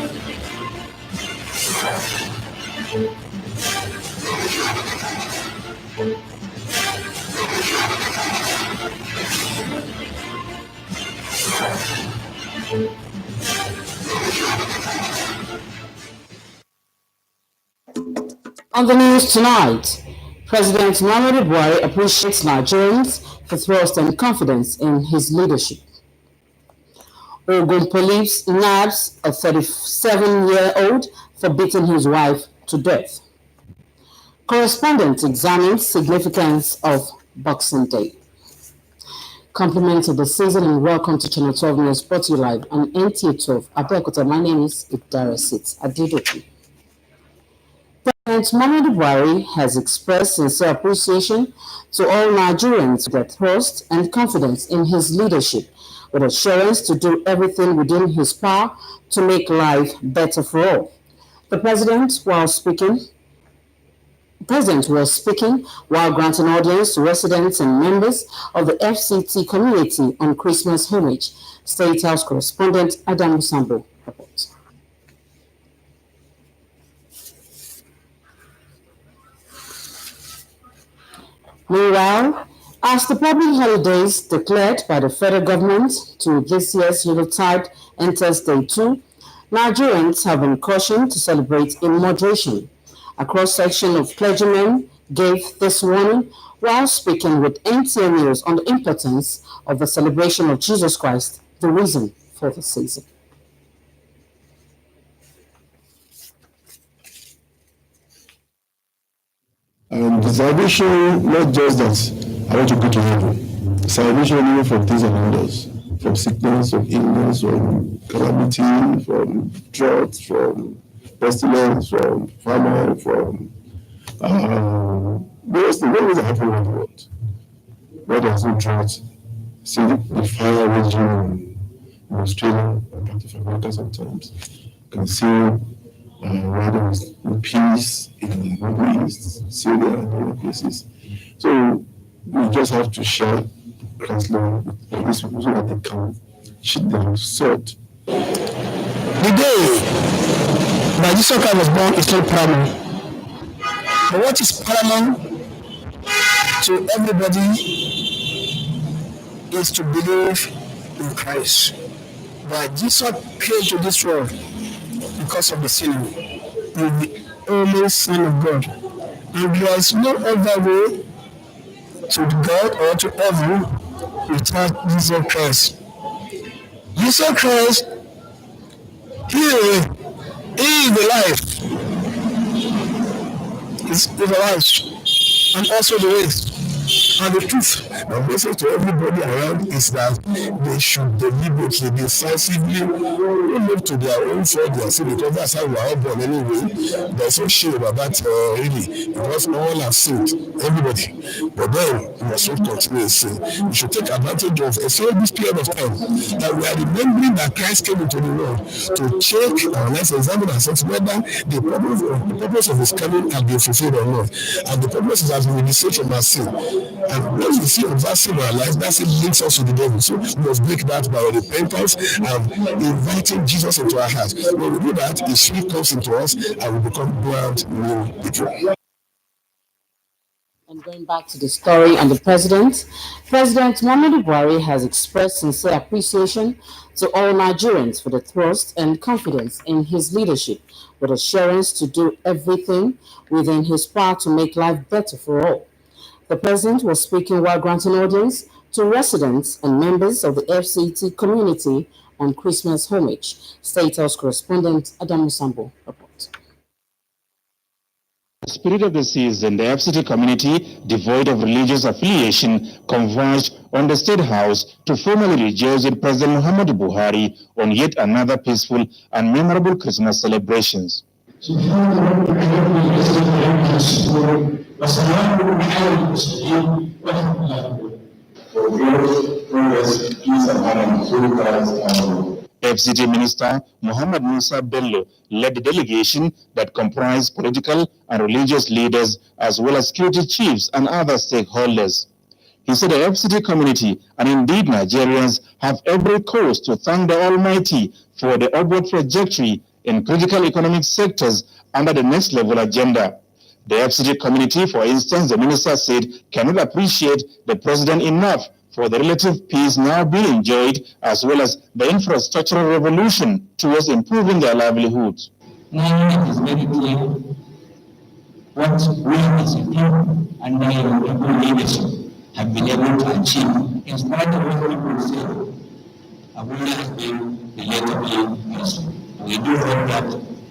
On the news tonight, President Muhammadu Buhari appreciates Nigerians for trust and confidence in his leadership. Ogun police nabs a 37-year-old for beating his wife to death. Correspondent examines significance of Boxing Day. Compliments of the season and welcome to Channel 12 News brought to you live on NTA 12. Abeokuta, my name is Idara Sit Adedoku. President Muhammadu Buhari has expressed sincere appreciation to all Nigerians for their trust and confidence in his leadership, with assurance to do everything within his power to make life better for all. The President was speaking while granting audience to residents and members of the FCT community on Christmas homage. State House correspondent Adam Sambo reports. Meanwhile, as the public holidays declared by the federal government to this year's Yuletide enters day 2, Nigerians have been cautioned to celebrate in moderation. A cross-section of clergymen gave this warning while speaking with NTA News on the importance of the celebration of Jesus Christ, the reason for the season. The salvation, not just that I want to go to heaven. Salvation even from things around us, from sickness, from illness, from calamity, from drought, from pestilence, from famine, from various things. What is happening in the world? Where there's no drought, see the fire raging in Australia and part of America sometimes. You can see where there is peace in the Middle East, Syria, and other places. So we just have to share Christ's love with these people so that they can shit their sword. The day that Jesus Christ was born is not paramount. But what is paramount to everybody is to believe in Christ. That Jesus came to this world because of the sinner, the only Son of God. And there is no other way to God or to heaven without Jesus Christ. Jesus Christ, He is the life. He's the life and also the way. And the truth, the message to everybody around is that they should deliberately, decisively look to their own fault, their sin, because that's how we are all born anyway. There's no shame about that, really, because all have sinned, everybody. But then, we must not continue to sin. We should take advantage of this period of time that we are remembering that Christ came into the world to check our life, examine ourselves, whether the purpose of His coming has been fulfilled or not. And the purpose is that we will be saved from our sin. And once we see of that sin in our life, that sin links us to the devil. So we must break that by repentance and inviting Jesus into our hearts. When we do that, His Spirit comes into us and we become brand new people. And going back to the story and the President Muhammadu Buhari has expressed sincere appreciation to all Nigerians for the trust and confidence in his leadership, with assurance to do everything within his power to make life better for all. The President was speaking while granting audience to residents and members of the FCT community on Christmas homage. State House correspondent Adam Sambo reports. The spirit of the season, the FCT community, devoid of religious affiliation, converged on the State House to formally rejoice with President Muhammadu Buhari on yet another peaceful and memorable Christmas celebrations. FCT Minister Muhammad Musa Bello led the delegation that comprised political and religious leaders as well as security chiefs and other stakeholders. He said the FCT community and indeed Nigerians have every cause to thank the Almighty for the upward trajectory in critical economic sectors under the Next Level agenda. The FCT community, for instance, the minister said, cannot appreciate the president enough for the relative peace now being enjoyed, as well as the infrastructural revolution towards improving their livelihoods. Now it is very clear what we as a people under your leadership have been able to achieve, in spite of what people say. Abuja has been relatively peaceful. We do hope that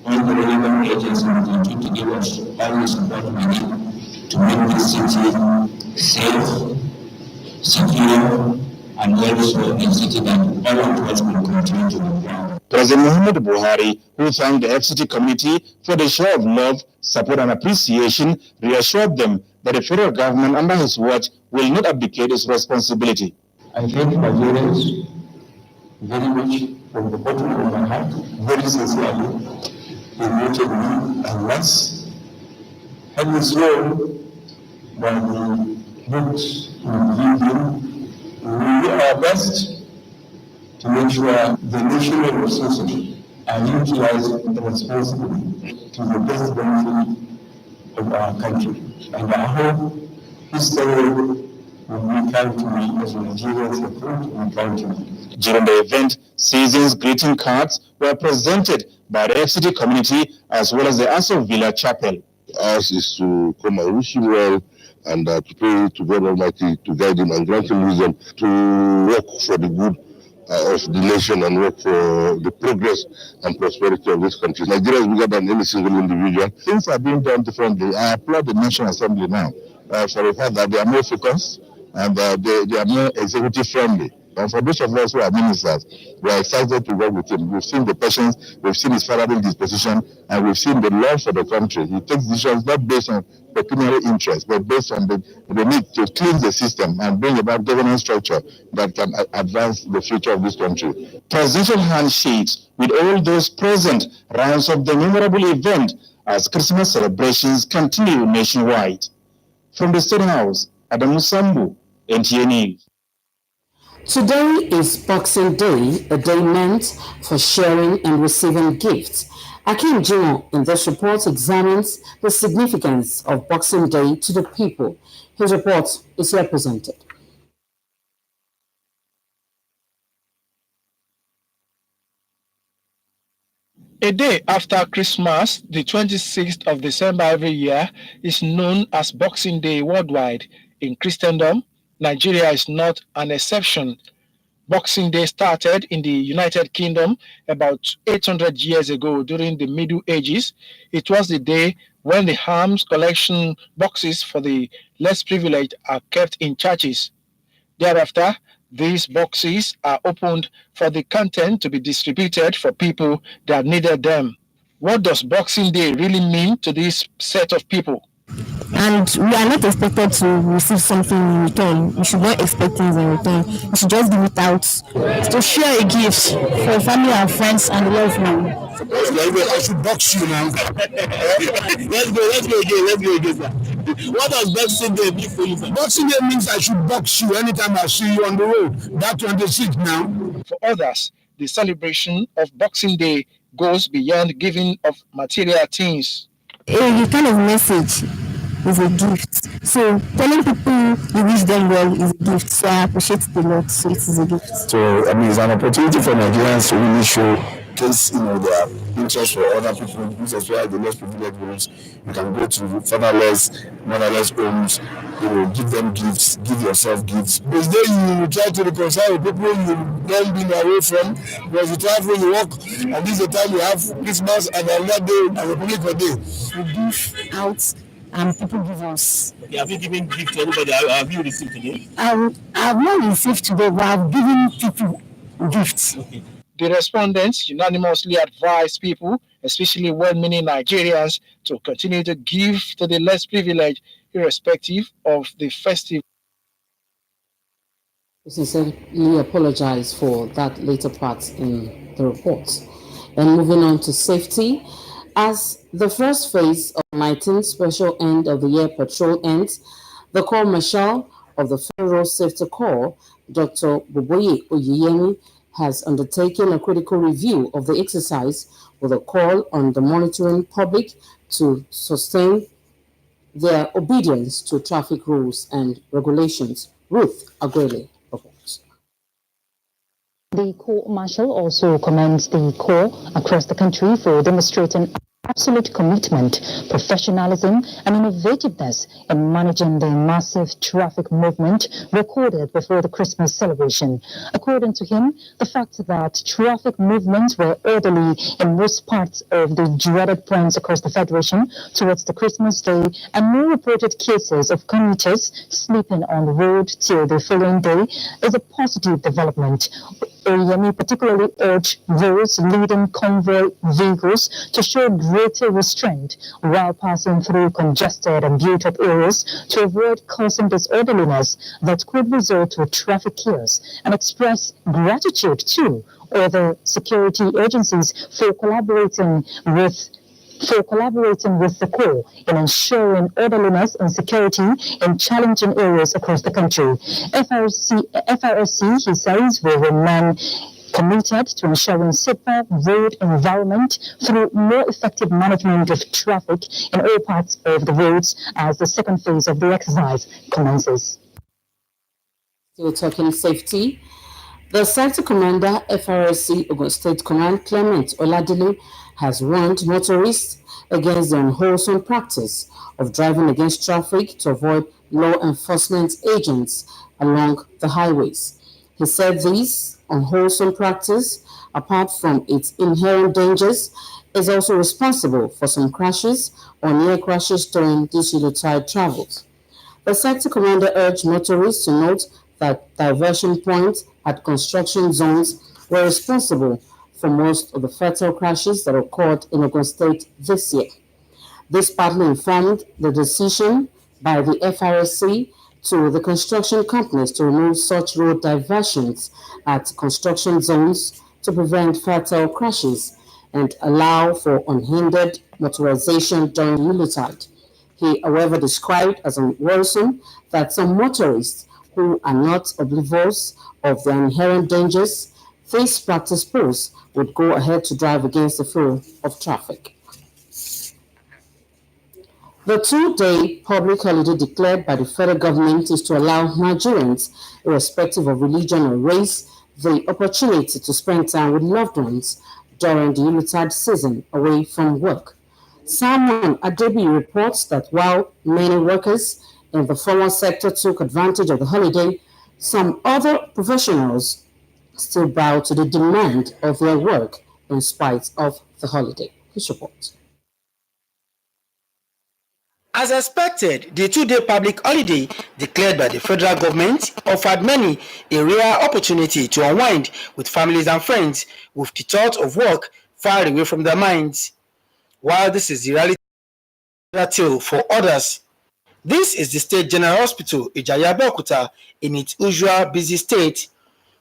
all the relevant agencies will continue to give us all the support we need to make this city safe, secure, and also a city that all of us will continue to be proud. President Muhammadu Buhari, who thanked the FCT committee for the show of love, support and appreciation, reassured them that the federal government under his watch will not abdicate its responsibility. I thank Nigerians very much from the bottom of my heart, very sincerely. They voted me and once, having sworn by the votes we give them, we will do our best to make sure the national resources are utilized responsibly to the best benefit of our country. And I hope history will be kind to me as Nigerians have proved to be kind to me. During the event, season's greeting cards were presented by the FCT community as well as the Aso Villa Chapel. Ours is to come and wish him well and to pray to God Almighty to guide him and grant him wisdom to work for the good of the nation and work for the progress and prosperity of this country. Nigeria is bigger than any single individual. Things are being done differently. I applaud the National Assembly now for the fact that they are more focused and they are more executive friendly. And for those of us who are ministers, we are excited to work with him. We've seen the patience, we've seen his fatherly disposition, and we've seen the love for the country. He takes decisions not based on pecuniary interest, but based on the need to cleanse the system and bring about governance structure that can advance the future of this country. Presidential handshakes with all those present rounds of the memorable event as Christmas celebrations continue nationwide. From the State House, Adamu Sambu, NTA News. Today is Boxing Day, a day meant for sharing and receiving gifts. Akim Jimo in this report examines the significance of Boxing Day to the people. His report is here presented. A day after Christmas, the 26th of December every year, is known as Boxing Day worldwide. In Christendom, Nigeria is not an exception. Boxing Day started in the United Kingdom about 800 years ago during the Middle Ages. It was the day when the alms collection boxes for the less privileged are kept in churches. Thereafter, these boxes are opened for the content to be distributed for people that needed them. What does Boxing Day really mean to this set of people? And we are not expected to receive something in return. We should not expect things in return. We should just give it out to share a gift for family and friends and loved ones. I should box you now. Let's go again, sir. What does Boxing Day mean for you, sir? Boxing Day means I should box you anytime I see you on the road. That's 26 now. For others, the celebration of Boxing Day goes beyond giving of material things. A kind of message is a gift. So telling people you wish them well is a gift. So I appreciate it a lot. So it is a gift. So it's an opportunity for Nigerians to really showcase, their interest for other people, especially the less privileged ones. You can go to fatherless, motherless homes, give them gifts, give yourself gifts. Because then you try to reconcile with people you've not been away from, because you travel, you work, and this is the time you have Christmas and another day and Republic Day. We give out and people give us. Okay, have you given gift to anybody? Have you received today? I've not received today, but I've given people gifts. Okay. The respondents unanimously advised people, especially well-meaning Nigerians, to continue to give to the less privileged, irrespective of the festive. We sincerely apologize for that later part in the report. And moving on to safety, as the first phase of 19th Special End of the Year Patrol ends, the Corps Marshal of the Federal Safety Corps, Dr. Boboye Oyeyemi, has undertaken a critical review of the exercise with a call on the monitoring public to sustain their obedience to traffic rules and regulations. Ruth Agrele reports. The court-martial also commends the corps across the country for demonstrating absolute commitment, professionalism, and innovativeness in managing the massive traffic movement recorded before the Christmas celebration. According to him, the fact that traffic movements were orderly in most parts of the dreaded points across the Federation towards the Christmas day, and no reported cases of commuters sleeping on the road till the following day is a positive development. Oyemi particularly urged those leading convoy vehicles to show greater restraint while passing through congested and built-up areas to avoid causing disorderliness that could result to traffic chaos, and express gratitude to other security agencies for collaborating with the corps in ensuring orderliness and security in challenging areas across the country. FRSC, he says, will remain committed to ensuring safer road environment through more effective management of traffic in all parts of the roads as the second phase of the exercise commences. Still talking safety. The Sector Commander, FRSC Ogun State Command, Clement Oladile, has warned motorists against the unwholesome practice of driving against traffic to avoid law enforcement agents along the highways. He said this unwholesome practice, apart from its inherent dangers, is also responsible for some crashes or near crashes during these Yuletide travels. The Sector Commander urged motorists to note that diversion points at construction zones were responsible for most of the fatal crashes that occurred in Ogun State this year. This partly informed the decision by the FRSC to the construction companies to remove such road diversions at construction zones to prevent fatal crashes and allow for unhindered motorization during Yuletide. He, however, described as worrisome that some motorists who are not oblivious of the inherent dangers this practice pose would go ahead to drive against the flow of traffic. The 2-day public holiday declared by the federal government is to allow Nigerians, irrespective of religion or race, the opportunity to spend time with loved ones during the Yuletide season away from work. Simon Adebi reports that while many workers in the formal sector took advantage of the holiday, some other professionals still bow to the demand of their work in spite of the holiday. His report. As expected, the 2-day public holiday declared by the federal government offered many a rare opportunity to unwind with families and friends with the thought of work far away from their minds. While this is the reality for others, this is the State General Hospital, Ijaya Abeokuta, in its usual busy state.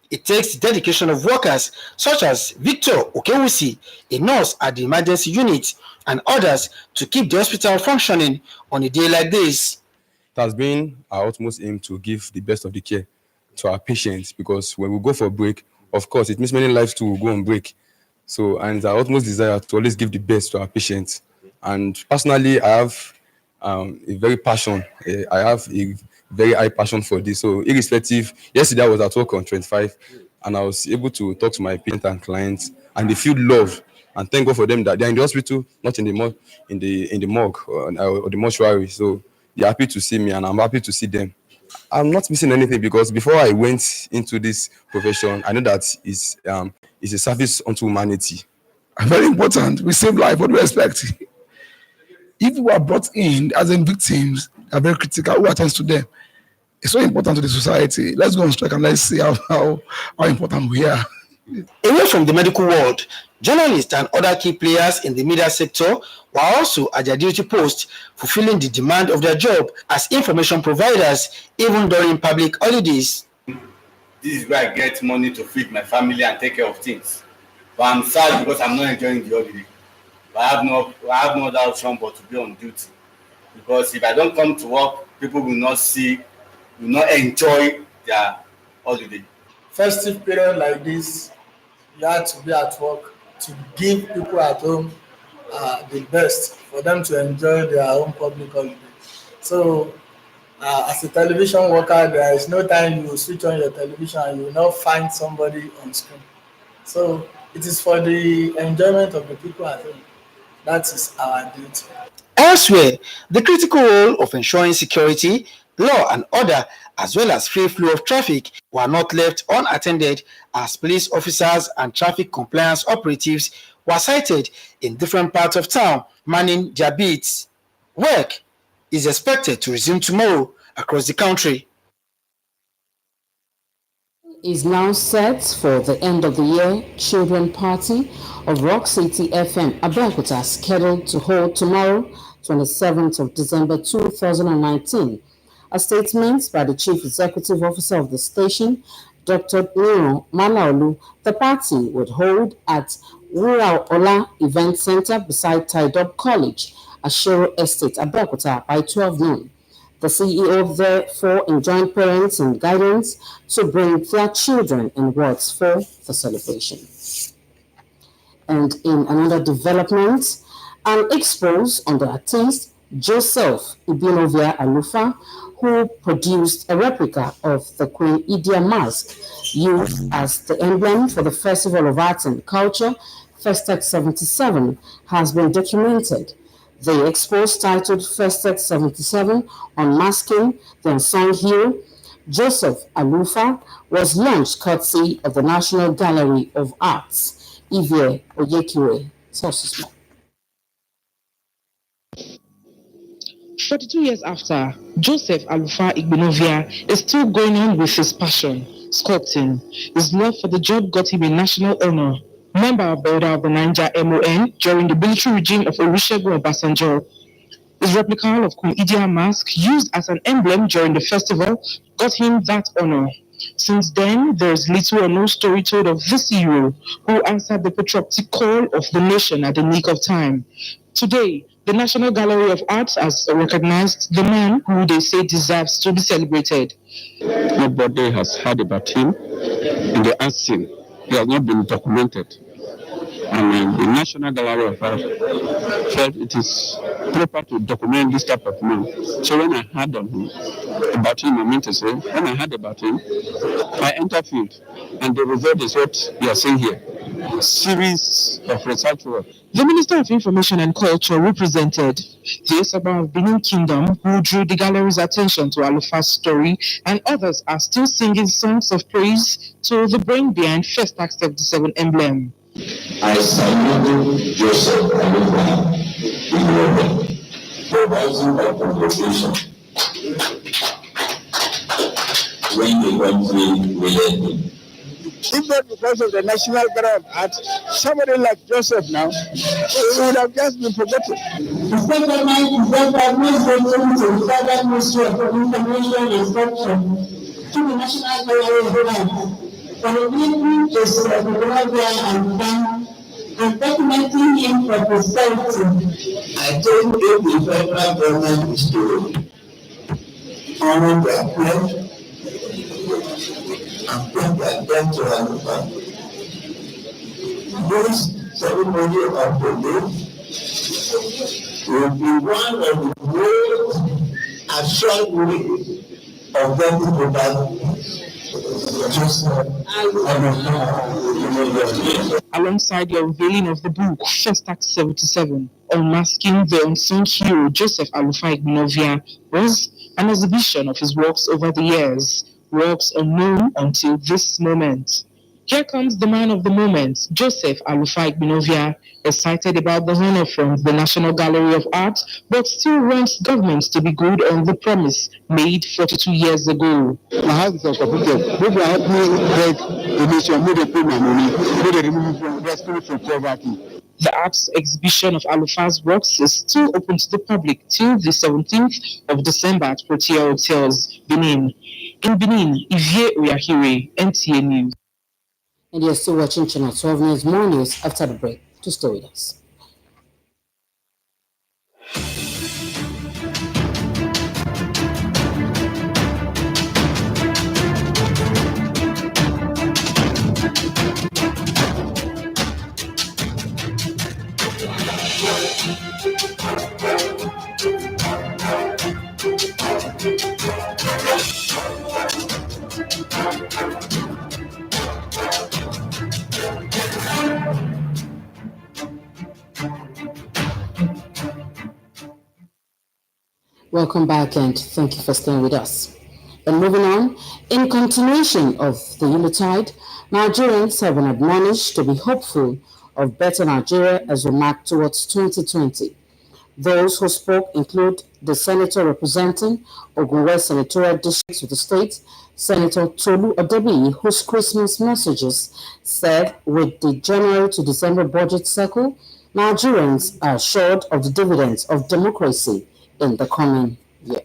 It takes the dedication of workers such as Victor Okewusi, a nurse at the emergency unit, and others to keep the hospital functioning on a day like this. It has been our utmost aim to give the best of the care to our patients, because when we go for a break, of course, it means many lives to go on break. So, and it's our utmost desire to always give the best to our patients. And personally, I have a very high passion for this. So irrespective, yesterday I was at work on 25 and I was able to talk to my patients and clients, and they feel love. And thank God for them that they're in the hospital, not in the morgue or the mortuary. So they're happy to see me and I'm happy to see them. I'm not missing anything, because before I went into this profession, I know that it's a service unto humanity. Very important. We save life. What do we expect? If we are brought in as in victims, are very critical. Who attends to them? It's so important to the society. Let's go on strike and let's see how important we are. Away from the medical world, journalists and other key players in the media sector were also at their duty post, fulfilling the demand of their job as information providers, even during public holidays. This is where I get money to feed my family and take care of things. But I'm sad because I'm not enjoying the holiday. But I have no other option but to be on duty. Because if I don't come to work, people will not enjoy their holiday. Festive period like this you have to be at work to give people at home the best for them to enjoy their own public holiday. So, as a television worker, there is no time you will switch on your television and you will not find somebody on screen. So, it is for the enjoyment of the people at home. That is our duty. Elsewhere, the critical role of ensuring security, law and order, as well as free flow of traffic, were not left unattended as police officers and traffic compliance operatives were sighted in different parts of town manning their beats. Work is expected to resume tomorrow across the country. Is now set for the end of the year children party of Rock City FM Abeokuta, scheduled to hold tomorrow, 27th of December 2019. A statement by the Chief Executive Officer of the station, Dr. Nino Malaolu, the party would hold at Rural Ola Event Center beside Tidop College, Ashero Estate, Abeokuta by 12 noon. The CEO therefore enjoined parents and guidance to bring their children and wards for the celebration. And in another development, an expose on the artist Joseph Ibinovia Alufa, who produced a replica of the Queen Idia mask used as the emblem for the Festival of Arts and Culture, Festex 77, has been documented. The expo, titled Festex 77, Unmasking the Unsung Hero, Joseph Alufa, was launched courtesy of the National Gallery of Arts. Ivie Oyekire tells us more. 42 years after, Joseph Alufa Igbenovia is still going on with his passion, sculpting. His love for the job got him a national honor. Member of the Order of the Niger MON during the military regime of Olusegun Obasanjo. His replica of Queen Idia mask, used as an emblem during the festival, got him that honor. Since then, there is little or no story told of this hero who answered the patriotic call of the nation at the nick of time. Today, the National Gallery of Arts has recognized the man who they say deserves to be celebrated. Nobody has heard about him in the art scene. He has not been documented. And the National Gallery of Arts felt it is proper to document this type of man. So when I heard about him, I mean to say, when I heard about him, I interviewed, and the result is what you are seeing here. A series of research work. The Minister of Information and Culture represented the Esaba of Benin Kingdom, who drew the gallery's attention to Alufa's story, and others are still singing songs of praise to the brain behind Festac 77 emblem. I salute Joseph Alufa for rising up from location when the country needed him. If not because of the National Gallery of Arts, somebody like Joseph now would have just been forgotten. The settlement is therefore moved to the Federal Ministry of Information and Culture to the National Gallery of Arts for revealing Joseph Alufa and documenting him for posterity. I think if the federal government is to honor their pledge and bring their debt to Alufa, this ceremony of the day will be one of the most assured ways of getting to that. Alongside the unveiling of the book, Festac 77, Unmasking the Unsung Hero, Joseph Alufa Igbenovia, was an exhibition of his works over the years, works unknown until this moment. Here comes the man of the moment, Joseph Alufa Igbenovia, excited about the honor from the National Gallery of Art, but still wants governments to be good on the promise made 42 years ago. My house is completed. People are helping me break the nation, make them pay my money, make them remove from rescue from poverty. The arts exhibition of Alufa's works is still open to the public till the 17th of December at Protea Hotels, Benin. In Benin, Ivie Oyekire, NTA News. And you're still watching Channel 12 News, more news after the break. To stay with us. Welcome back and thank you for staying with us. And moving on, in continuation of the Unitide, Nigerians have been admonished to be hopeful of better Nigeria as we mark towards 2020. Those who spoke include the senator representing Ogun West Senatorial District of the state, Senator Tolu Odebi, whose Christmas messages said with the January to December budget cycle, Nigerians are assured of the dividends of democracy in the coming year.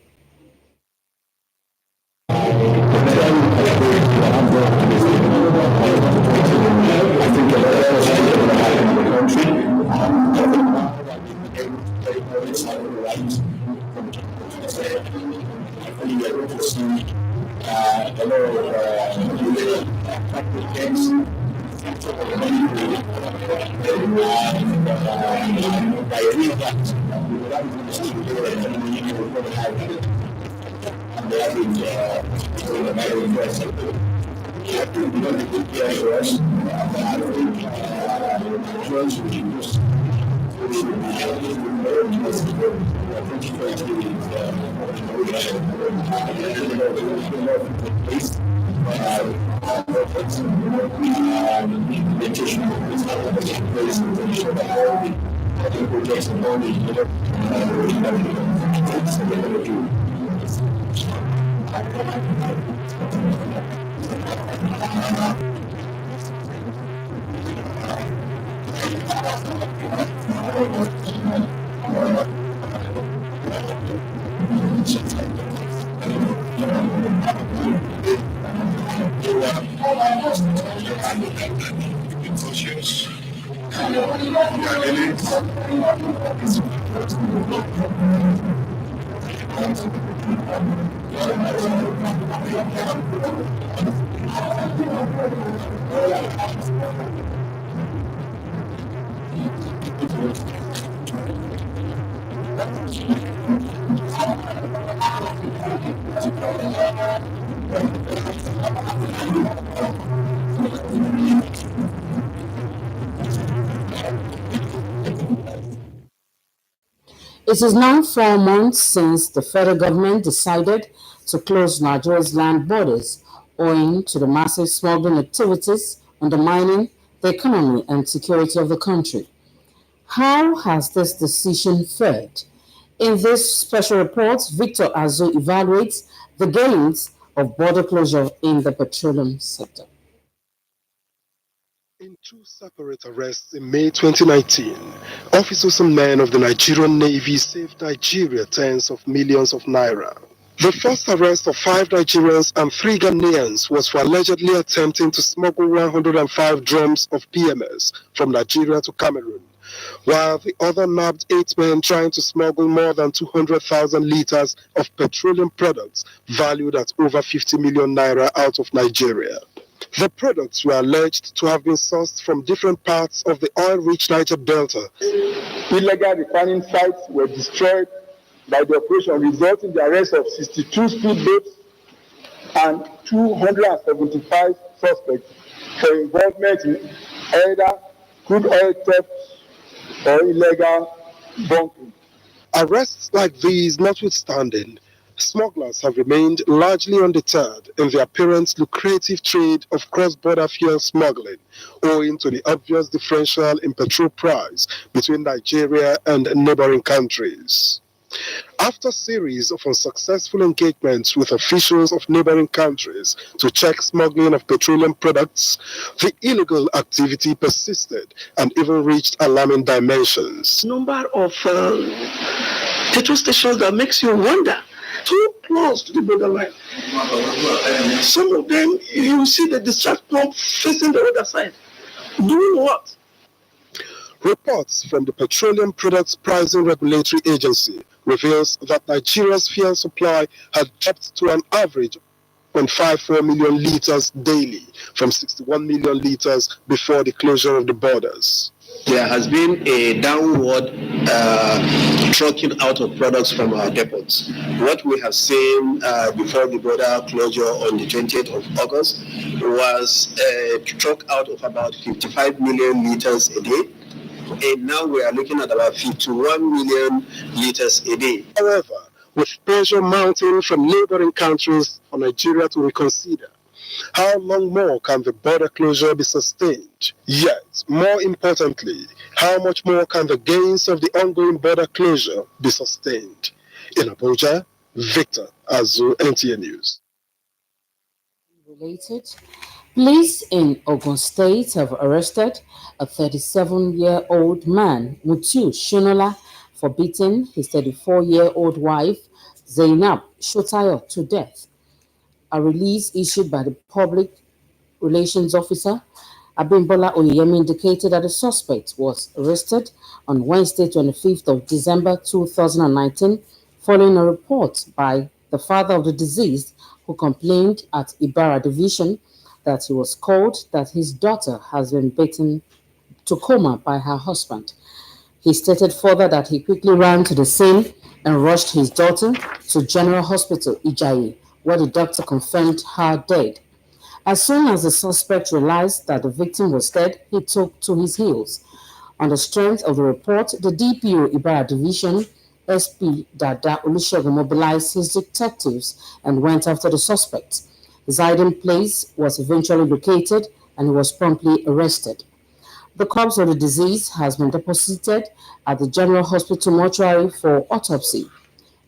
It is now 4 months since the federal government decided to close Nigeria's land borders owing to the massive smuggling activities undermining the economy and security of the country. How has this decision fared? In this special report, Victor Azu evaluates the gains of border closure in the petroleum sector. In 2 separate arrests in May 2019, officers and men of the Nigerian Navy saved Nigeria tens of millions of naira. The first arrest of 5 Nigerians and 3 Ghanaians was for allegedly attempting to smuggle 105 drums of PMS from Nigeria to Cameroon, while the other nabbed 8 men trying to smuggle more than 200,000 liters of petroleum products valued at over 50 million naira out of Nigeria. The products were alleged to have been sourced from different parts of the oil-rich Niger Delta. Illegal refining sites were destroyed by the operation, resulting in the arrest of 62 speedboats and 275 suspects for involvement in either crude oil theft or illegal bunkering. Arrests like these notwithstanding, smugglers have remained largely undeterred in the apparent lucrative trade of cross-border fuel smuggling, owing to the obvious differential in petrol price between Nigeria and neighboring countries. After a series of unsuccessful engagements with officials of neighboring countries to check smuggling of petroleum products, the illegal activity persisted and even reached alarming dimensions. Number of petrol stations that makes you wonder. Too close to the borderline. Some of them, you see the discharge pump facing the other side. Doing what? Reports from the Petroleum Products Pricing Regulatory Agency reveals that Nigeria's fuel supply had dropped to an average of 0.54 million liters daily from 61 million liters before the closure of the borders. There has been a downward trucking out of products from our depots. What we have seen before the border closure on the 20th of August was a truck out of about 55 million liters a day. And now we are looking at about 51 million liters a day. However, with pressure mounting from neighboring countries for Nigeria to reconsider, how long more can the border closure be sustained? Yet, more importantly, how much more can the gains of the ongoing border closure be sustained? In Abuja, Victor Azu, NTA News. Related, police in Ogun State have arrested a 37-year-old man, Mutiu Shinola, for beating his 34-year-old wife, Zainab Shotayo, to death. A release issued by the public relations officer, Abimbola Oyeyemi, indicated that the suspect was arrested on Wednesday, 25th of December 2019, following a report by the father of the deceased, who complained at Ibarra Division that he was called that his daughter has been beaten to coma by her husband. He stated further that he quickly ran to the scene and rushed his daughter to General Hospital Ijayi, where the doctor confirmed her dead. As soon as the suspect realized that the victim was dead, he took to his heels. On the strength of the report, the DPO Ibarra Division, SP Dada Olusegun, mobilized his detectives and went after the suspect. His hiding place was eventually located and he was promptly arrested. The corpse of the deceased has been deposited at the General Hospital mortuary for autopsy.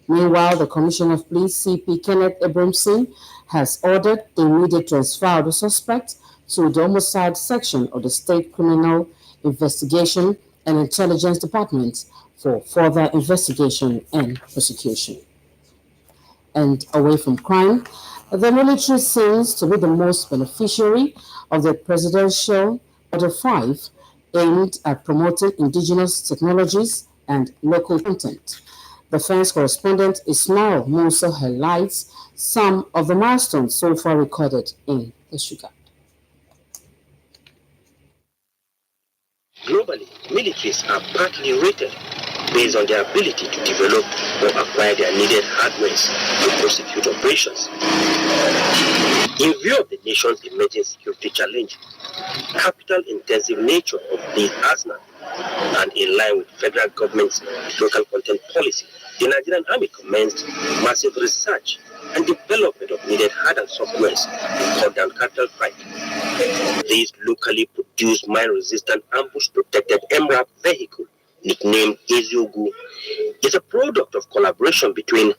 Meanwhile, the Commissioner of Police, CP Kenneth Abramson, has ordered the immediate transfer of the suspect to the Homicide Section of the State Criminal Investigation and Intelligence Department for further investigation and prosecution. And away from crime, the military seems to be the most beneficiary of the presidential Order 5 aimed at promoting indigenous technologies and local content. Defense correspondent Ismail Musa highlights some of the milestones so far recorded in this regard. Globally, militaries are partly rated based on their ability to develop or acquire their needed hardware to prosecute operations. In view of the nation's emerging security challenge, capital-intensive nature of these arsenals, and in line with federal government's local content policy, the Nigerian Army commenced massive research and development of needed hardware software to cut down capital crime. These locally produced mine-resistant ambush-protected MRAP vehicle, nicknamed Eziogu, is a product of collaboration between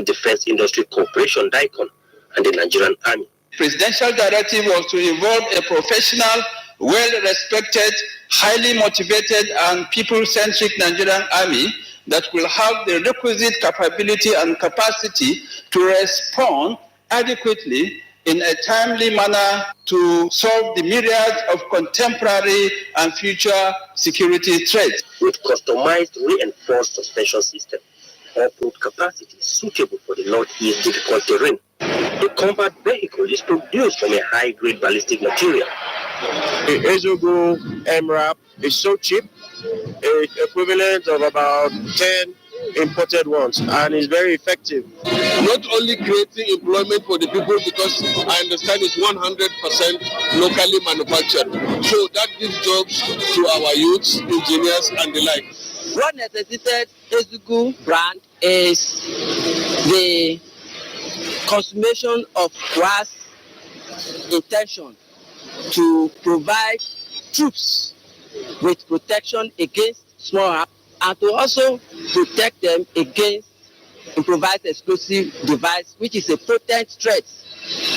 Defense Industry Corporation (DICON) and the Nigerian Army. Presidential directive was to involve a professional, well-respected, highly motivated, and people-centric Nigerian Army that will have the requisite capability and capacity to respond adequately in a timely manner to solve the myriad of contemporary and future security threats. With customized reinforced suspension system, off-road capacity suitable for the northeast difficult terrain. The combat vehicle is produced from a high-grade ballistic material. The Eziogu MRAP is so cheap, equivalent of about 10 imported ones, and is very effective. Not only creating employment for the people, because I understand it's 100% locally manufactured. So that gives jobs to our youths, engineers, and the like. What necessitated Eziogu brand is the consummation of one's intention to provide troops with protection against small arms and to also protect them against improvised explosive device, which is a potent threat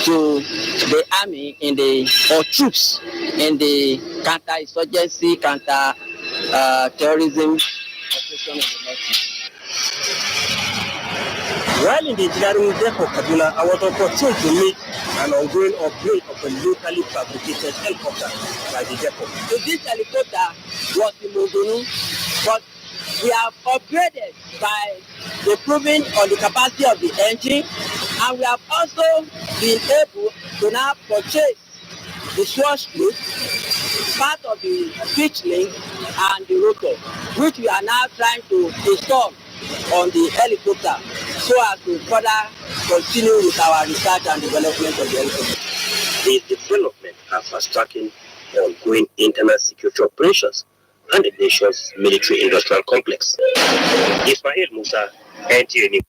to the army or troops in the counter-insurgency, counter-terrorism operation of the North. While in the engineering depot Kaduna, I was opportunity to meet an ongoing upgrade of a locally fabricated helicopter by the depot. So this helicopter was in Mogonu, but we have upgraded by improving on the capacity of the engine, and we have also been able to now purchase the swash loop, part of the pitch link, and the rotor, which we are now trying to install on the helicopter so as to further continue with our research and development of the helicopter. This development are fast-tracking ongoing internal security operations and the nation's military-industrial complex. Ismail Musa, NTA News.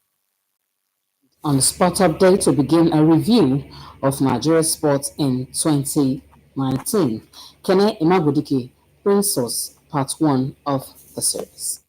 On the sport update, we begin a review of Nigeria sports in 2019. Kene Imabudike brings us part 1 of the series.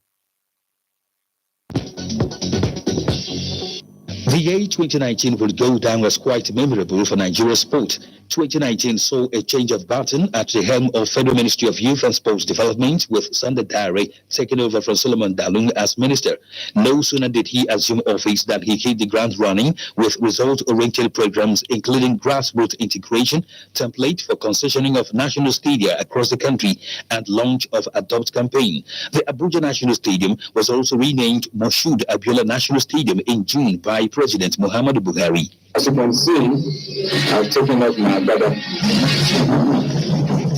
The year 2019 will go down as quite memorable for Nigeria sport. 2019 saw a change of baton at the helm of Federal Ministry of Youth and Sports Development, with Sunday Dare taking over from Solomon Dalung as minister. No sooner did he assume office than he hit the ground running with result-oriented programs, including grassroots integration, template for concessioning of national stadia across the country, and launch of Adopt campaign. The Abuja National Stadium was also renamed Moshood Abiola National Stadium in June by President Muhammadu Buhari. As you can see, I've taken up my brother.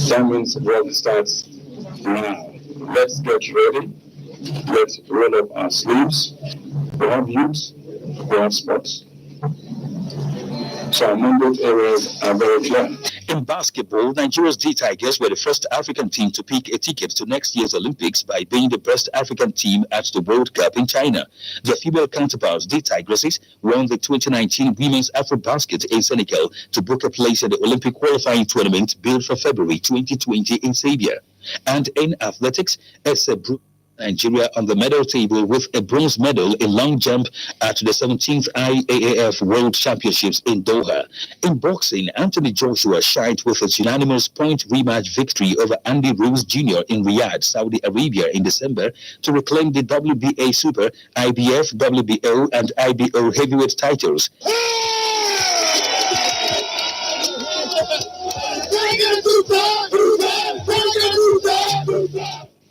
That means work starts now. Let's get ready. Let's roll up our sleeves. We have youth, we have sports. So our mandate areas are very clear. In basketball, Nigeria's D Tigers were the first African team to pick a ticket to next year's Olympics by being the best African team at the World Cup in China. Their female counterparts, D Tigresses, won the 2019 Women's AfroBasket in Senegal to book a place at the Olympic qualifying tournament built for February 2020 in Serbia. And in athletics, Nigeria on the medal table with a bronze medal in long jump at the 17th IAAF World Championships in Doha. In boxing, Anthony Joshua shied with a unanimous point rematch victory over Andy Ruiz Jr. in Riyadh, Saudi Arabia in December to reclaim the WBA Super, IBF, WBO, and IBO heavyweight titles.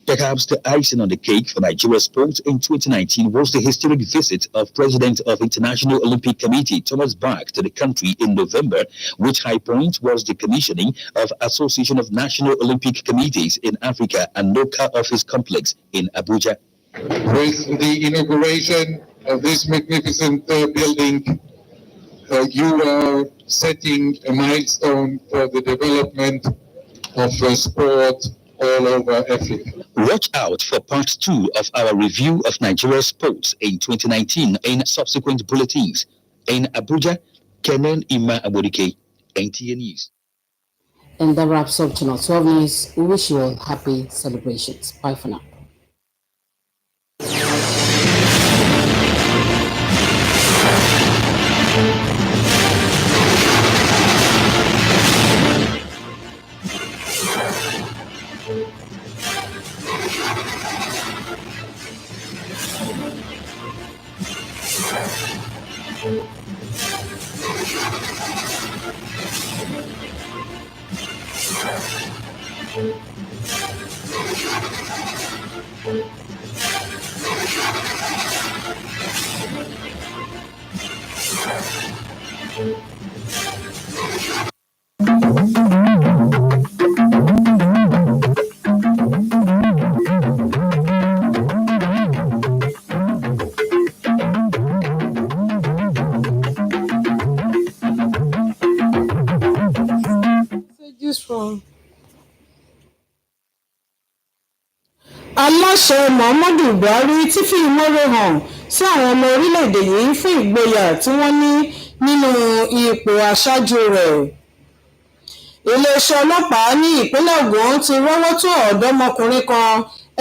Perhaps the icing on the cake for Nigeria sports in 2019 was the historic visit of President of International Olympic Committee Thomas Bach to the country in November, which high point was the commissioning of Association of National Olympic Committees in Africa and NOCA office complex in Abuja. With the inauguration of this magnificent building, you are setting a milestone for the development of sport all over Africa. Watch out for part 2 of our review of Nigeria sports in 2019 in subsequent bulletins. In Abuja, Kenen Ima Abodike, NTA News. And that wraps up Channel 12 News. We wish you all happy celebrations. Bye for now. Aláṣẹ Muhammadu Buhari ti fi ìmọ̀re hàn sí àwọn ọmọ orílẹ̀-èdè yìí fún ìgboyà tí wọ́n ní nínú ipò aṣáájú rẹ̀. Iléeṣẹ́ ọlọ́pàá ní ìpínlẹ̀ Ògùn ti rọ́wọ́ tó ọ̀dọ́mọkùnrin kan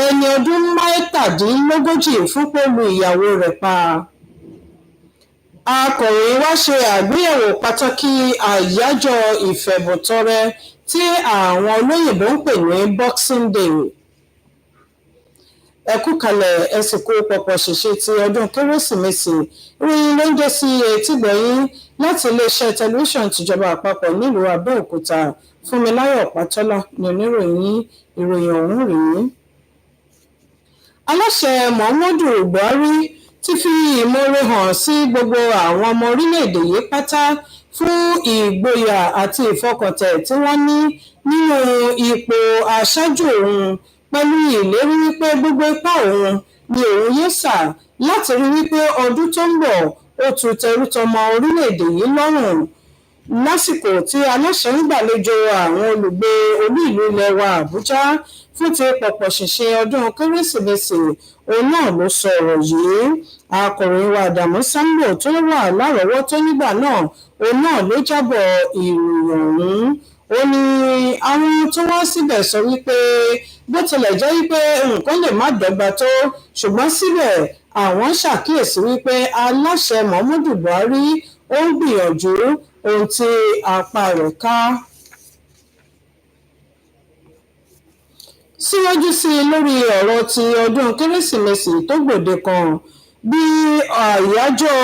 ẹni ọdún mẹ́tàdínlógójì fún pé ó lu ìyàwó rẹ̀ pa. Akọ̀ròyìn wá ṣe àgbéyẹ̀wò pàtàkì àyájọ́ ìfẹ̀bùntọrẹ tí àwọn olóyìnbó ń pè ní Boxing Day. Ẹ kú kalẹ̀ ẹ sì kú pọ̀pọ̀ ṣèṣe ti ọdún Kérésìmesì. Ìròyìn ló ń dé sí etígbọ̀yìn láti iléeṣẹ́ tẹlifíṣàn tìjọba àpapọ̀ nílùú Abẹ́òkúta. Fúnmiláyọ̀ Pátọ́lá ni oníròyìn ìròyìn ọ̀hún rèé. Aláṣẹ Muhammadu Buhari ti fi ìmoore hàn sí gbogbo àwọn ọmọ orílẹ̀-èdè yìí pátá fún ìgboyà àti ìfọkàntẹ̀ tí wọ́n ní nínú ipò aṣáájú òun pẹ̀lú ìlérí wípé gbogbo ipá òun ni òun yóò sà láti rí wípé ọdún tó ń bọ̀ ó tu tẹrútọmọ orílẹ̀-èdè yìí lọ́rùn. Lásìkò tí aláṣẹ ń gbàlejò àwọn olùgbé olú ìlú ilẹ̀ wa Àbújá fún ti pọ̀pọ̀ ṣìnṣìn ọdún Kérésìmesì, òun náà ló sọ ọ̀rọ̀ yìí. Akọ̀ròyìn wa Àdàmú Sambo tó wà lárọ̀ọ́wọ́tó nígbà náà, òun náà ló jábọ̀ ìròyìn ọ̀hún. Ó ní àwọn tó wá síbẹ̀ sọ wípé bó tilẹ̀ jẹ́ wípé nǹkan lè má dọ́gba tó, ṣùgbọ́n síbẹ̀ àwọn ṣàkíyèsí wípé aláṣẹ Muhammadu Buhari ó ń gbìyànjú ohun tí apá rẹ̀ ká. Síwájú sí i lórí ọ̀rọ̀ ti ọdún Kérésìmesì tó gbòde kan, bí àyájọ́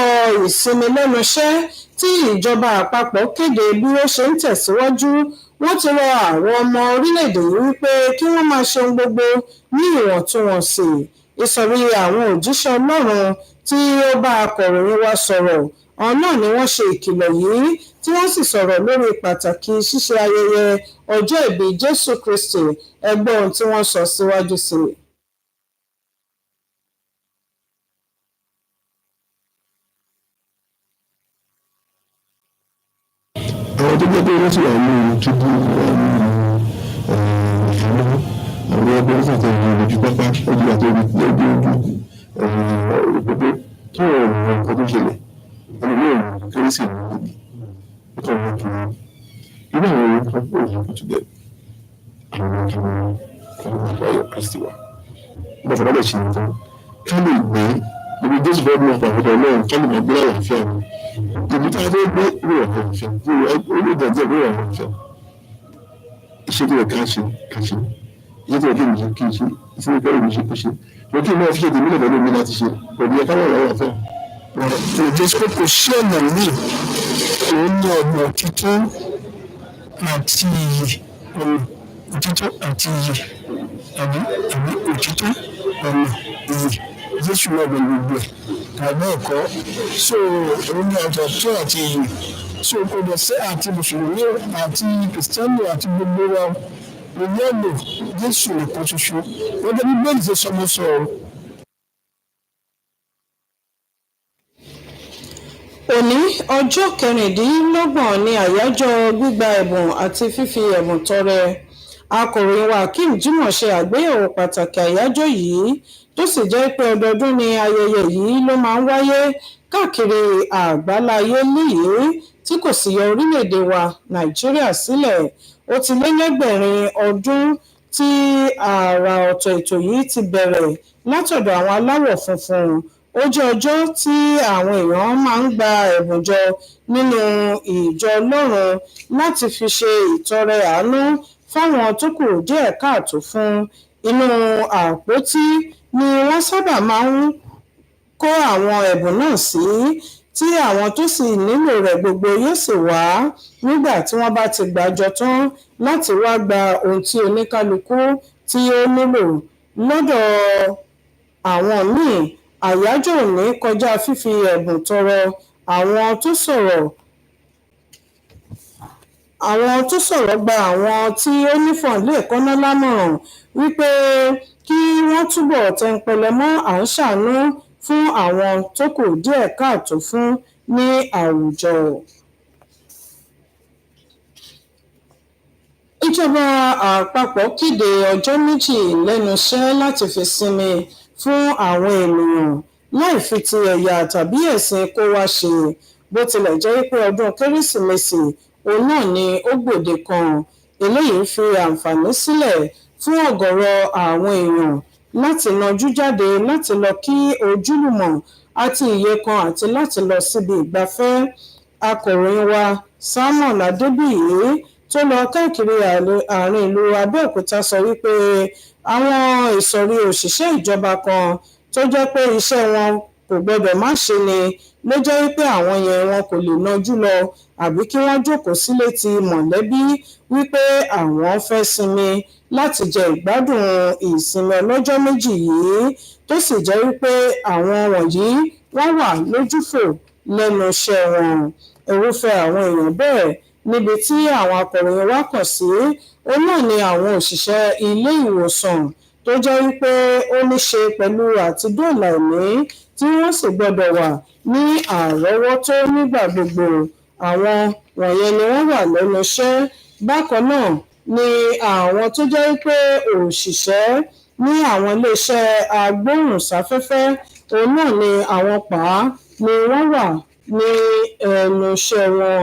ìsinmi lẹ́nu iṣẹ́ tí ìjọba àpapọ̀ kéde bí ó ṣe ń tẹ̀síwájú, wọ́n ti rọ àwọn ọmọ orílẹ̀-èdè yìí wípé kí wọ́n máa ṣe ohun gbogbo ní ìwọ̀ntúnwọ̀nsì. Ìsọ̀rí àwọn òjíṣẹ́ Ọlọ́run tí ó bá akọ̀ròyìn wa sọ̀rọ̀, àwọn náà ni wọ́n ṣe ìkìlọ̀ yìí tí wọ́n sì sọ̀rọ̀ lórí pàtàkì ṣíṣe ayẹyẹ ọjọ́ ìbí Jésù Kristi. Ẹ gbọ́ ohun tí wọ́n sọ síwájú sí i. Àwọn tó jẹ́ pé wọ́n sì wà ní túbú àwọn ẹgbẹ́ oríṣiríṣi àwọn ojú pápá ojú àti ojú ìgbògbó kí wọ́n mọ nǹkan tó ṣẹlẹ̀ wọ́n ní ìwọ̀n kérésì ní ìgbògbó nípa wọn kì í irú àwọn ohun kan pọ̀ yìí kò tún bẹ̀ àwọn kí wọ́n ayọ̀ Kristi wa nígbà tí wọ́n lè ṣe nǹkan ká lè gbé ibi Jésù fẹ́ bí wọn pàṣẹ náà ká lè máa gbé àlàáfíà wọn ibi tí a fẹ́ gbé ìwé ọ̀hún ìfẹ́ orí ìdájọ́ ìwé ọ̀hún ìfẹ́ iṣẹ́ tó yẹ ká ṣe iṣẹ́ tó yẹ kí èmi ṣe kí n ṣe iṣẹ́ tó yẹ kí èmi ṣe kí n ṣe wọ́n kí n máa fi ṣe tèmi lẹ́gbẹ̀ẹ́ lómi láti ṣe pẹ̀lú ẹ̀ka wà láwọn ọ̀fẹ́. Jésù pé kò sí ọ̀nà míì, òun ní ọ̀nà òtítọ́ àti iyì, ọ̀nà òtítọ́ àti iyì, àbí òtítọ́ ọ̀nà iyì. Jésù náà bẹ gbogbo ẹ̀ tàbí ẹ̀kọ́, so òun ní ọ̀nà òtítọ́ àti iyì. So kò dẹ̀ sẹ́ àti mùsùlùmí àti kìrìsìtẹ́nì àti gbogbo wa ìyá lò Jésù nìkan ṣoṣo. Wọ́n dẹ̀ bí bẹ́ẹ̀ ṣe sọmọ sọ̀rọ̀. Òní ọjọ́ 26 ni àyájọ́ gbígba ẹ̀bùn àti fífi ẹ̀bùn tọrẹ. Akọ̀ròyìn wa Akeem Jimoh ṣe àgbéyẹ̀wò pàtàkì àyájọ́ yìí tó sì jẹ́ pé ọdọọdún ni ayẹyẹ yìí ló máa ń wáyé káàkiri àgbáláyé léyìí tí kò sì yọ orílẹ̀-èdè wa Nàìjíríà sílẹ̀. Ó ti lé lẹ́gbẹ̀rin ọdún tí àrà ọ̀tọ̀ ètò yìí ti bẹ̀rẹ̀ látọ̀dọ̀ àwọn aláwọ̀ funfun. Ó jẹ́ ọjọ́ tí àwọn èèyàn máa ń gba ẹ̀bùn jọ nínú ìjọ Ọlọ́run láti fi ṣe ìtọrẹ àánú fáwọn tó kù díẹ̀ káàtó fún. Inú àpótí ni wọ́n sábà máa ń kó àwọn ẹ̀bùn náà sí, tí àwọn tó sì nílò rẹ̀ gbogbo yóò sì wá nígbà tí wọ́n bá ti gbàjọ tán láti wá gba ohun tí oníkálukú tí ó nílò. Lọ́dọ̀ àwọn míì, àyájọ́ òní kọjá fífi ẹ̀bùn tọrọ. Àwọn tó sọ̀rọ̀ gba àwọn tí ó nífọ̀n lè kọ́ná lámọ̀ràn wípé kí wọ́n túbọ̀ tẹnpẹlẹ mọ́ à ń ṣàánú fún àwọn tó kù díẹ̀ káàtó fún ní àwùjọ. Ìjọba àpapọ̀ kéde ọjọ́ méjì lẹ́nu iṣẹ́ láti fi sinmi fún àwọn ènìyàn láì fi ti ẹ̀yà tàbí ẹ̀sìn kó wá ṣe. Bó tilẹ̀ jẹ́ pé ọdún Kérésìmesì òun náà ni ó gbòde kan, eléyìí fi àǹfààní sílẹ̀ fún ọ̀gọ̀rọ̀ àwọn èèyàn láti nájú jáde láti lọ kí ojúlùmọ̀ àti ìyekan àti láti lọ síbi ìgbafẹ́. Akọ̀ròyìn wa Samuel Adébíyì tó lọ káàkiri àárín ìlú Abẹ́òkúta sọ wípé àwọn ìsọ̀rí òṣìṣẹ́ ìjọba kan tó jẹ́ pé iṣẹ́ wọn kò gbọdọ̀ má ṣe ni ló jẹ́ wípé àwọn yẹn wọn kò lè nájú lọ àbí kí wọ́n jókòó sílé ti mọ̀lẹ́bí wípé àwọn fẹ́ sinmi láti jẹ ìgbádùn ìsinmi ọlọ́jọ́ méjì yìí, tó sì jẹ́ wípé àwọn wọ̀nyí wọ́n wà lójúfò lẹ́nu iṣẹ́ wọn. Irúfẹ́ àwọn èèyàn bẹ́ẹ̀ níbi tí àwọn akọ̀ròyìn wá kàn sí, òun náà ni àwọn òṣìṣẹ́ ilé ìwòsàn tó jẹ́ wípé ó ní ṣe pẹ̀lú àti dóòlà ẹ̀mí tí wọ́n sì gbọ́dọ̀ wà ní àrọ́wọ́tó nígbà gbogbo. Àwọn wọ̀nyẹn ni wọ́n wà lẹ́nu iṣẹ́. Bákan náà ni àwọn tó jẹ́ wípé òṣìṣẹ́ ní àwọn iléeṣẹ́ agbóhùnsáfẹ́fẹ́ òun náà ni àwọn pàá ni wọ́n wà ní ẹnu iṣẹ́ wọn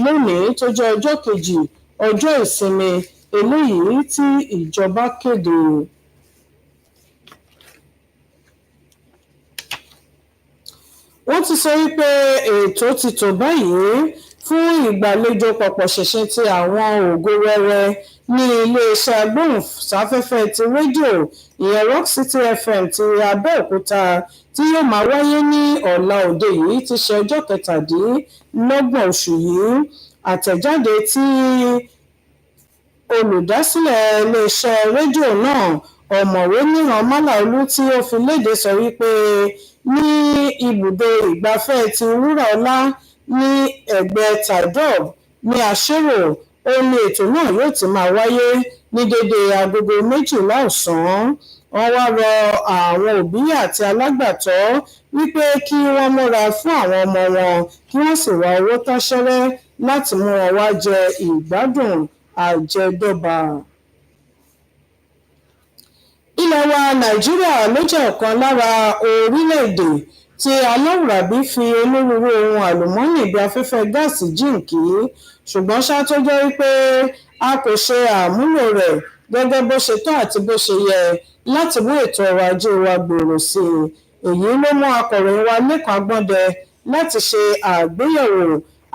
lónìí tó jẹ́ ọjọ́ kejì ọjọ́ ìsinmi eléyìí tí ìjọba kéde. Wọ́n ti sọ wípé ètò ti tò báyìí fún ìgbàlejò pọ̀pọ̀ṣìnṣìn ti àwọn ògo wẹrẹ ní iléeṣẹ́ agbóhùnsáfẹ́fẹ́ ti rédíò ìyẹn Rock City FM ti Abẹ́òkúta tí yóò máa wáyé ní ọ̀la òde yìí ti ṣe ọjọ́ 27 oṣù yìí. Àtẹ̀jáde tí olùdásílẹ̀ iléeṣẹ́ rédíò náà ọ̀mọ̀wé Níran Máláolú tí ó fi léde sọ wípé ní ibùdó ìgbafẹ́ ti Wúràọlá ní ẹ̀gbẹ́ Tadob ní Àṣérò ó ní ètò náà yóò ti máa wáyé ní dédé agogo 12 ọ̀sán. Wọ́n wá rọ àwọn òbí àti alágbàtọ́ wípé kí wọ́n múra fún àwọn ọmọ wọn kí wọ́n sì wá owó táṣẹ́rẹ́ láti mú wọn wá jẹ ìgbádùn àjẹdọ́ba. Ilẹ̀ wa Nàìjíríà ló jẹ́ ọ̀kan lára orílẹ̀-èdè tí aláwùrábí fi onírúurú ohun àlùmọ́ọ́nì bí afẹ́fẹ́ gáàsì jíǹkí, ṣùgbọ́n ṣá tó jẹ́ wípé a kò ṣe àmúlò rẹ̀ gẹ́gẹ́ bó ṣe tọ́ àti bó ṣe yẹ láti mú ètò ọrọ̀ ajé wa gbòòrò sí i. Èyí ló mú akọ̀ròyìn wa Lékan Agbọ́ndẹ láti ṣe àgbéyẹ̀wò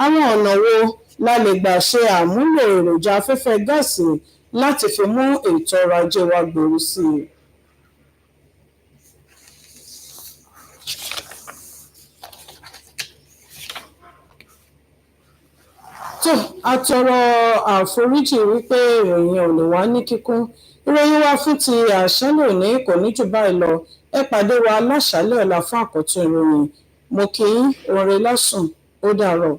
àwọn ọ̀nà wo la lè gbà ṣe àmúlò èròjà afẹ́fẹ́ gáàsì láti fi mú ètò ọrọ̀ ajé wa gbòòrò sí i. tó àtọrọ àforíjì wípé ìròyìn ò lè wá ní kíkún. Ìròyìn wa fún ti àṣálẹ́ òní kò ní jù báyìí lọ. Ẹ pàdé wa láṣálẹ́ ọ̀la fún àkọ́tún ìròyìn. Mo kí yín oore lásùn ó dàárọ̀.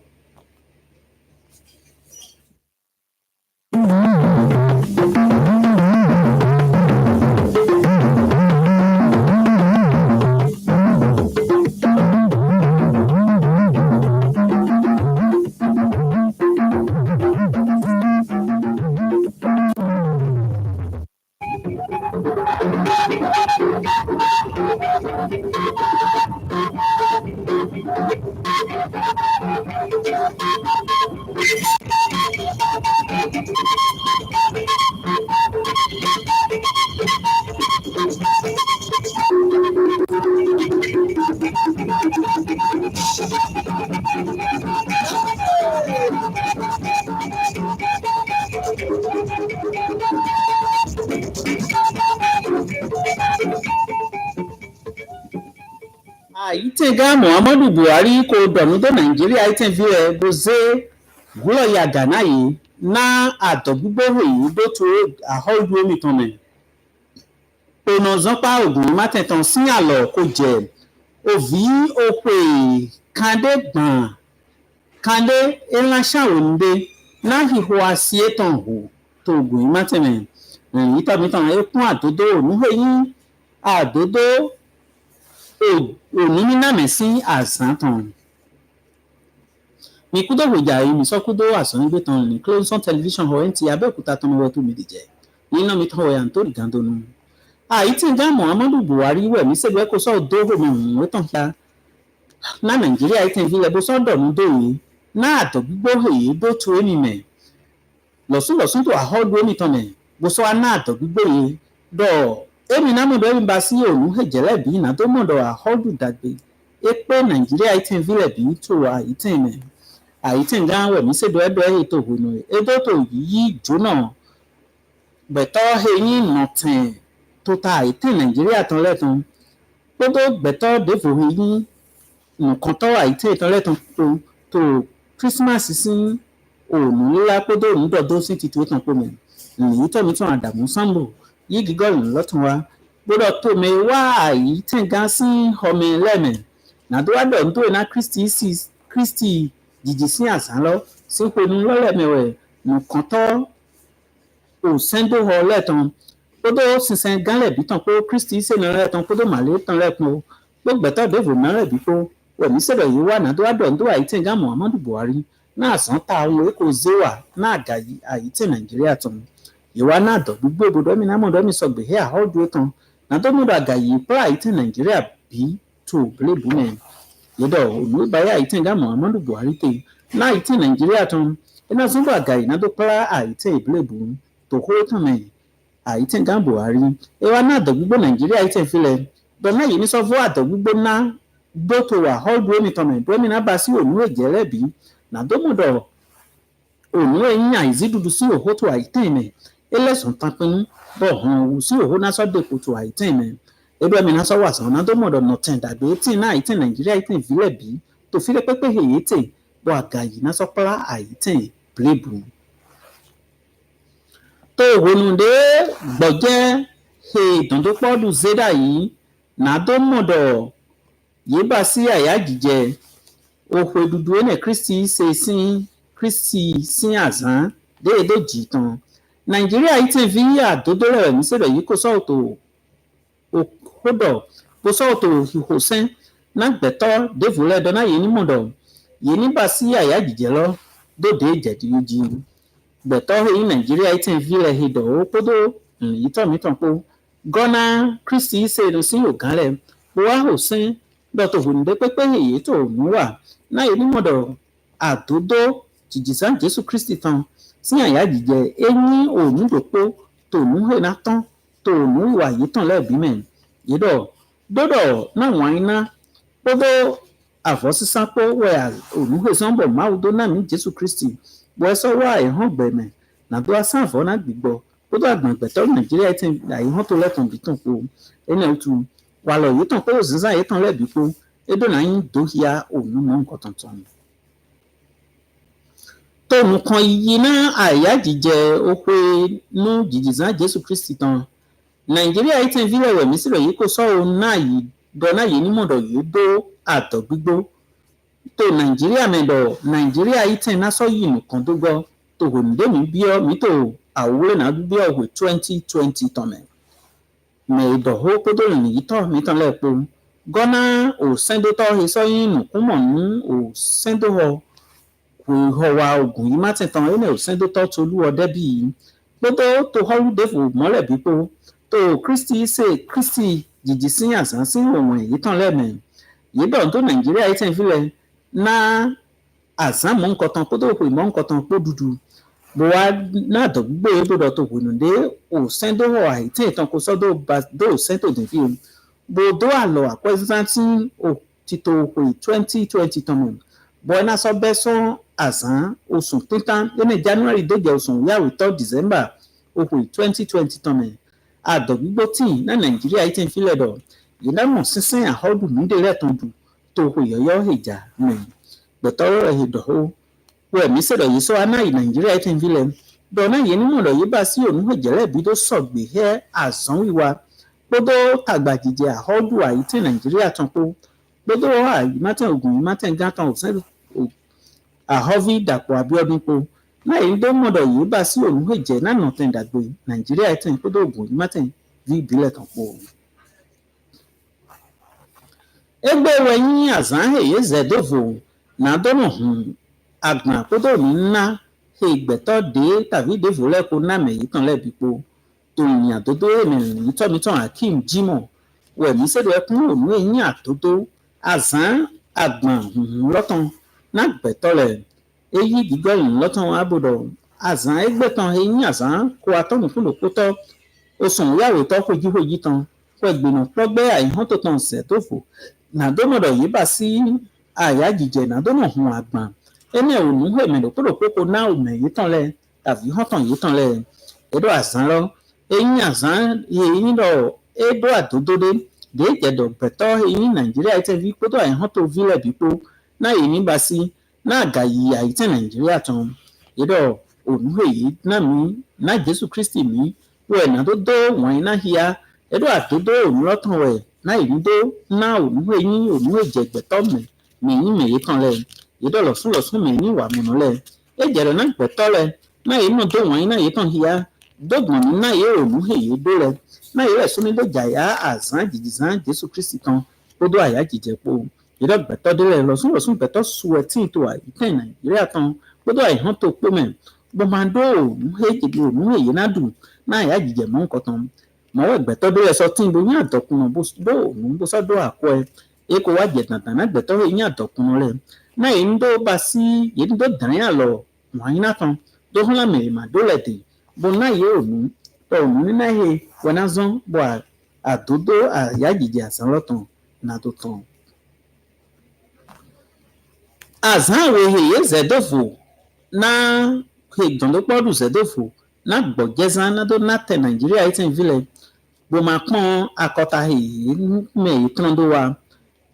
Aitenga Muhammadu Buhari ko donudo Nigeria Aitenvire Boze Gloria Ganayi na adogbugboho yi do to ahoju omi tome. Ono zopa ogun matetan sin alo ko je. Ovi ope kande gban. Kande elasha onde na hiho asietan ho to ogun mateme. Ita mitan ekun adodo onu yin adodo onimina mesi asantan. Mi kudo hoja yi mi so kudo asan gbe tan ni Close television ho enti Abẹ́òkúta ton wo to mi dije. Ina mi tan ho ya ntori gandonu. Aitenga Muhammadu Buhari we mi segbe ko so do ho mi tan ya. Na Nigeria Aitenvire bo so do nu do yi. Na adogbugbo yi do to emi me. Losun to ahodo mi tan me. Bo so na adogbugbo yi do Emi na mo bẹ̀rù bá sí òun hejele bí na tó mọ̀dọ̀ àhọ́dù dàgbé. Epe Nigeria Aitenvire bí tó Aitenme. Aitenga we mi sedo ebe ètò hunu. Edo to yi jona. Beto heyin notin. To ta Aiten Nigeria ton leton. Todo beto defo heyin. Nkan to Aiten ton leton to Christmas sin òun ńlá podo ndodo sin ti to tan po me. Ni to mi ton Adamu Sambo. Yigi gọrùn lọ́tún wa gbọ́dọ̀ tó mi wá Aitenga sí ọmọ ẹlẹ́mẹ̀ nàdúrádọ̀ ń tó iná Kristi jìjì sí àsán lọ sí pẹ̀lú lọ́lẹ́mẹ̀wẹ̀ nǹkan tọ́ òsẹ́ńdó họ lẹ́tàn Podo sinsen ganle bitan po Christi se na re tan podo male tan le pon gbogbo ta devo na re bi po wemi se do yi wa na do ado ndo aitin ga Muhammadu Buhari na san ta awon eko zewa na agayi aitin Nigeria ton yiwa na do gbogbo obodo mi na mo do mi so gbe he ahodu tan na do mo do agayi pra aitin Nigeria bi to blebu men yedo onu ba ya aitin ga Muhammadu Buhari te na aitin Nigeria ton ina so do agayi na do pra aitin blebu to ho tan men aitin ga Buhari ewa na do gbogbo Nigeria aitin file do na yi ni so fo ado gbogbo na do to wa ahodu mi tan men do mi na ba si onu ejele bi na do mo do onu eyin aizidudu si oho to aitin men elesun tanpin bo han wu si oho na so de ko to aitin men ebe mi na so wa san na do mo do notin dagbe tin na aitin Nigeria aitin vile bi to file pepe heyete bo agayi na so pla aitin blebu to honunde gboje he dondo podu zeda yi na do mo do yeba si aya jije oho dudu ene Christi se sin Christi sin azan de jitan Nigeria aitin vi adodo re mi se be yi ko so to okodo ko so to hihosen na gbeto de vule do na yi ni modo yi ni ba si aya jije lo do de jedi oji gbeto he Nigeria aitin vi le hido opodo yi to mi ton po gona Christi se no si oganle wa hosen do to hunde pepe yi to nu wa na yi ni modo adodo jijisan Jesu Christi tan si aya jije eyin onu dopo to nu he na tan to nu wa yi tan le bi men yedo dodo na wan ina podo afosisan po we onu he san bo ma udo na mi Jesu Christi bo so wa e han gbe men na do asan fo na gbigbo podo agbon gbeto Nigeria tin ayi han to le tan bi tan po ene otu wa lo yi tan po zinzan yi tan le bi po edo na yin do hia onu mo nkan tan tan to nu kan yi na aya jije o pe nu jijizan Jesu Christi tan Nigeria aitin vile we mi sire yi ko so na yi do na yi ni mo do yi do ato gbigbo to Nigeria me do Nigeria aitin na so yi nkan do go to honde mi bi o mi to awure na bi o 2020 ton me do ho ko do ni to mi tan le po gona o sendo to he so yin nu kun mo nu o sendo ho ho wa ogun yi ma tin tan ene o sendo to tolu ode bi gbogbo to holiday fo mole bi po to Christi se Christi jijisin asan sin ohun yi tan le men yi do to Nigeria aitin file na asan mo nkan tan ko do pe mo nkan tan po dudu bo wa na do gbogbo ebo do to hununde o sendo ho aitin tan ko so do ba do sento de fi bo do alo akwezantin o tito ko 2020 tan bo na so beson asan osun titan ene January doje osun ya we 3 December o ko 2020 tan adogbigbo tin na Nigeria aitin file do ina mo sinsin ahodu mi de le tan du to ko yoyo heja men betoro he do ho we mi se do yi so ana Nigeria aitin file do na ye ni mo do yi ba si onu hejele bi do sogbe he asan wiwa gbogbo tagbajije ahodu aitin Nigeria tan po gbogbo ayi maten ogun maten gatan osen ahovi Dapo Abiodun po na yi do mo do yi ba si onu heje na no ten dagbe Nigeria aitin gbogbo ogun maten vi bile tan po egbe weyin azan he zedovo na do no agba gbogbo ni na he gbeto de tabi de vole ko na me yi tan le bi po to yin adodo emi ni to mi tan Hakeem Jimoh we mi se do ekun onu eyin atodo azan agban lotan na gbeto le eyi gigo yin lotan abodo azan egbetan eyin azan ko atonu fun lopoto osun yawo to foji tan ko egbena pogbe aihan to tan se to fo na do modo yi ba si aya jije na do no hun agban ene onu he me do poko na o me yi tan le tabi han tan yi tan le edo azan lo eyin azan eyin do edo adodo de jedo beto eyin Nigeria ite vi poto aihan to vile bipo na yi ni ba si na agayi aitin Nigeria tan edo onu he yi na mi na Jesu Christi mi we na do won na hia edo adodo onu lotan we na yi do na onu eyin onu ejegbe to me yin me yi kan le yedo losun me ni wa mu le ejere na gbeto le na yi mo do won na yi tan hia dogman na ye onu he dole na ye so ni do jaya azan jijizan Jesu Kristi kan odo aya jije po iro gbeto dele lo sun gbeto suwetin to ayi ten Nigeria tan odo ayi han to pe men bo man do onu he jibi onu he na du na aya jije mo nkan tan mo we gbeto dele so tin bo yan dokun bo do onu bo so do ako e ko wa je tantan na gbeto he yan dokun le na indo basi indo dan ya lo mo yin na tan do hola me ma dole de bo na ye onu to onu ni na he wona zon bo adodo aya jije asan lotan na to tan azan we he ye zedofo na he dondo podu zedofo na gbojezan na do na te Nigeria itin vile bo ma pon akota he me itran do wa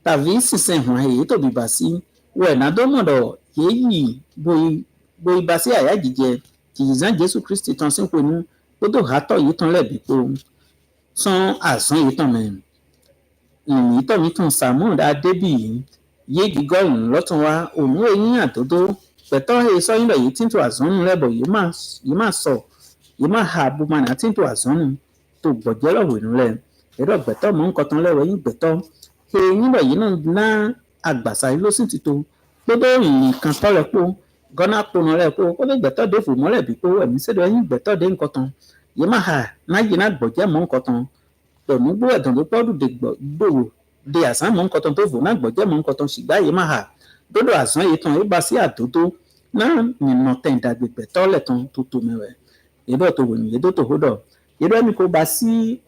tavi sisen ho he to bibasi we na do modo ye yi bo ibasi aya jije jizan Jesu Kristi tan sin penu odo ha to yi tan lebi po son azan yi tan men ni to mi tan Samuel Adebi ye gigorun lotun wa onu eyin atodo peto he so yin lo yi tin to azan lebo yi ma so yi ma ha bu ma na tin to azan to gboje lo we nle ero gbeto mo nkan tan lewe yin gbeto he yin lo yi na agbasa lo sin ti to gbogbo yin kan to le po gona po no le po ko gbeto de fu mo le bi po emi se do yin gbeto de nkan tan yi ma ha na yi na gboje mo nkan tan to mu gbo edon do podu de gbo de asan mo nkan tan to fu na gboje mo nkan tan sigba yi ma ha dodo asan yi tan e ba si atodo na ni no ten da gbe to le tan to mewe edo to wo ni edo to hodo edo mi ko ba si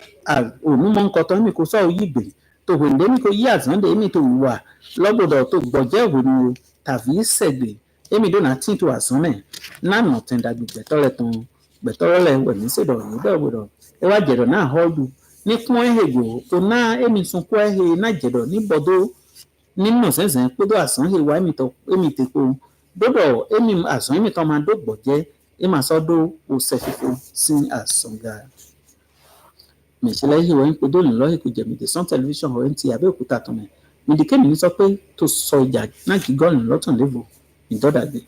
onu mo nkan tan mi ko so yi gbe to wo nde mi ko yi asan de mi to wa logodo to gboje wo ni tavi segbe emi do na tin to asan me na no ten da gbe to le tan gbe to le we mi se do ni do godo e wa jedo na hodu ni kun ehego to na emi sun ko ehe na jedo ni bodo ni no sense pe do asan he wa emi te ko dodo emi asan emi to ma do gboje e ma so do o se fifo sin asan ga me se le he wa pe do ni lo he ko je mi de son television o nti Abeokuta to me mi de ke mi so pe to so ija na gigorun lotun level in do that day.